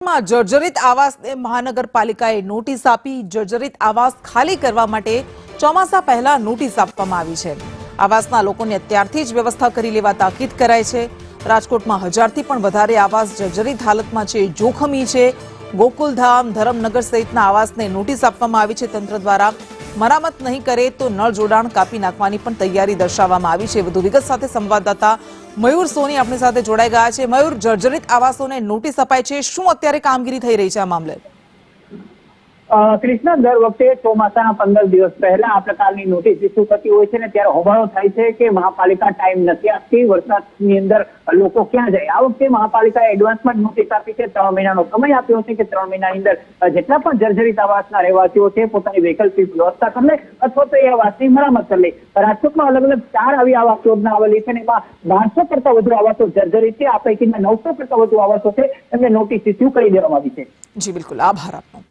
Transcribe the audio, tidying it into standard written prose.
રાજકોટમાં જર્જરિત આવાસને મહાનગરપાલિકાએ નોટિસ આપી। જર્જરિત આવાસ ખાલી કરવા માટે ચોમાસા પહેલા નોટિસ આપવામાં આવી છે। આવાસના લોકોને અત્યારથી જ વ્યવસ્થા કરી લેવા તાકીદ કરાઈ છે। રાજકોટમાં 1000 થી પણ વધારે આવાસ જર્જરિત હાલતમાં છે, જોખમી છે। ગોકુલધામ, ધરમનગર સહિતના આવાસને નોટિસ આપવામાં આવી છે। તંત્ર દ્વારા મરામત નહીં કરે તો નળ જોડાણ કાપી નાખવાની પણ તૈયારી દર્શાવવામાં આવી છે। વધુ વિગત સાથે સંવાદદાતા મયુર સોની આપણી સાથે જોડાઈ ગયા છે। મયુર, જર્જરિત આવાસોને નોટિસ અપાઈ છે, શું અત્યારે કામગીરી થઈ રહી છે આ મામલે? કૃષ્ણ, દર વખતે ચોમાસાના 15 દિવસ પહેલા આ પ્રકારની નોટિસ ઇસ્યુ થતી હોય છે ને ત્યારે હોબાળો થાય છે કે મહાપાલિકા ટાઈમ નથી આપતી, વરસાદની અંદર લોકો ક્યાં જાય। આ વખતે મહાપાલિકાએ એડવાન્સમાં નોટિસ આપી છે, 3 મહિનાનો સમય આપ્યો છે કે 3 મહિનાની અંદર જેટલા પણ જર્જરિત આવાસના રહેવાસીઓ છે પોતાની વૈકલ્પિક વ્યવસ્થા કરી લે અથવા તો એ આવાસની મરામત કરી લે। રાજકોટમાં અલગ અલગ 4 આવી આવાસ યોજના આવેલી છે અને એમાં 1200 કરતા વધુ આવાસો જર્જરિત છે। આ પૈકીના 900 કરતા વધુ આવાસો છે એમને નોટિસ ઇસ્યુ કરી દેવામાં આવી છે। જી બિલકુલ, આભાર આપનો।